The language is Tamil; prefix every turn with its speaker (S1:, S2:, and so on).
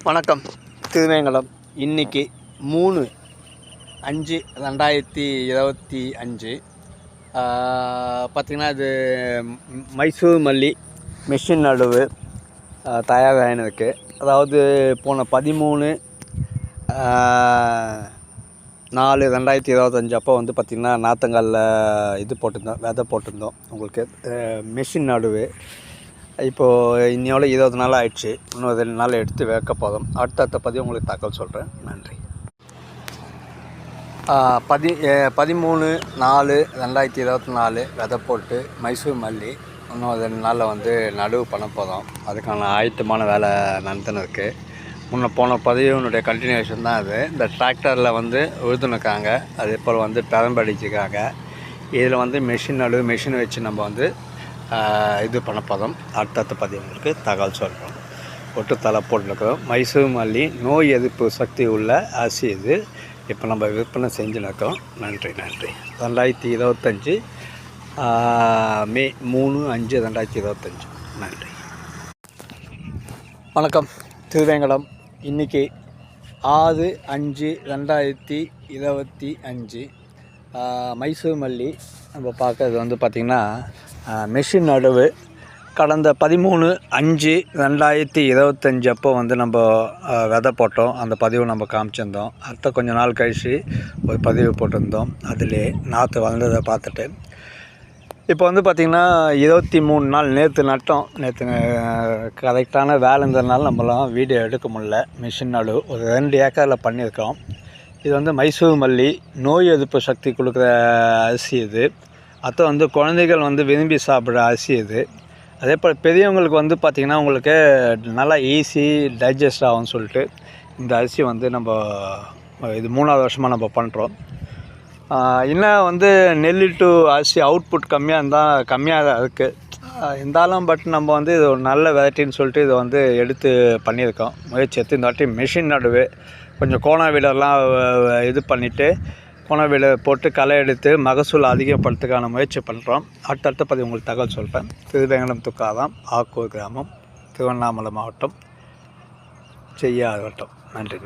S1: வணக்கம். திருவேங்கடம். இன்றைக்கி 3/5/2025 பார்த்திங்கன்னா இது மைசூர் மல்லி மிஷின் நடுவு தயாராகின்னு இருக்குது. அதாவது போன 13/4/2025 அப்போ வந்து பார்த்திங்கன்னா நாற்றங்காலில் இது போட்டிருந்தோம், விதை போட்டிருந்தோம். உங்களுக்கு மிஷின் நடுவு இப்போது இன்னையோட 20 நாள் ஆயிடுச்சு. இன்னும் 2 நாள் எடுத்து வைக்க போதும். அடுத்த பதிவு உங்களுக்கு தகவல் சொல்கிறேன். நன்றி. 13/4/2024 விதை போட்டு மைசூர் மல்லி இன்னும் 2 நாளில் வந்து நடுவு பண்ண போதும். அதுக்கான ஆயத்தமான வேலை நடந்துன்னு இருக்குது. போன பதிவுனுடைய கண்டினியூஷன் தான் அது. இந்த டிராக்டரில் வந்து உழுதுனுக்காங்க, அதே போல் வந்து பெரம்படிச்சிருக்காங்க. இதில் வந்து மிஷின் வச்சு நம்ம வந்து இது பண்ண போதும். அடுத்த பதிவுங்களுக்கு தகவல் சொல்கிறோம். ஒட்டுத்தலை போட்டுருக்கிறோம். மைசூர் மல்லி நோய் எதிர்ப்பு சக்தி உள்ள அரிசி இது. இப்போ நம்ம விற்பனை செஞ்சுருக்கோம். நன்றி. 2025 மே 3/5/2025. நன்றி. வணக்கம். திருவேங்கடம். இன்றைக்கி 6/5/2025 மைசூர் மல்லி நம்ம பார்க்கறது வந்து பார்த்திங்கன்னா மிஷின் நடுவு. கடந்த 13/5/2025 அப்போ வந்து நம்ம விதை போட்டோம். அந்த பதிவு நம்ம காமிச்சிருந்தோம். அடுத்த கொஞ்சம் நாள் கழித்து ஒரு பதிவு போட்டிருந்தோம். அதிலே நாற்று வளர்ந்ததை பார்த்துட்டு இப்போ வந்து பார்த்திங்கன்னா 23 நாள் நேற்று நட்டோம். நேற்று கரெக்டான வேலை இருந்ததுனால நம்மளாம் வீடியோ எடுக்க முடியல. மிஷின் நடுவு ஒரு 2 ஏக்கரில் பண்ணியிருக்கோம். இது வந்து மைசூர் மல்லி நோய் எதிர்ப்பு சக்தி கொடுக்குற அரிசி இது. அத்தை வந்து குழந்தைகள் வந்து விரும்பி சாப்பிட்ற அரிசி இது. அதே போல் பெரியவங்களுக்கு வந்து பார்த்திங்கன்னா உங்களுக்கு நல்லா ஈஸி டைஜஸ்ட் ஆகும்னு சொல்லிட்டு இந்த அரிசி வந்து நம்ம இது 3ஆவது வருஷமாக நம்ம பண்ணுறோம். இன்னும் வந்து நெல் டு அரிசி அவுட்புட் கம்மியாக தான் இருக்குது. இருந்தாலும் பட் நம்ம வந்து இது ஒரு நல்ல வெரைட்டின்னு சொல்லிட்டு இதை வந்து எடுத்து பண்ணியிருக்கோம். முயற்சி எடுத்து இந்த வாட்டி மிஷின் நடுவு கொஞ்சம் கோண வீடெல்லாம் இது பண்ணிவிட்டு கோண வீடு போட்டு களை எடுத்து மகசூல் அதிகப்படுத்துக்கான முயற்சி பண்ணுறோம். அடுத்த பதிவு உங்களுக்கு தகவல் சொல்கிறேன். திருவேங்கடம் துக்காதாம், ஆக்கூர் கிராமம், திருவண்ணாமலை மாவட்டம், செய்யாறு வட்டம். நன்றி.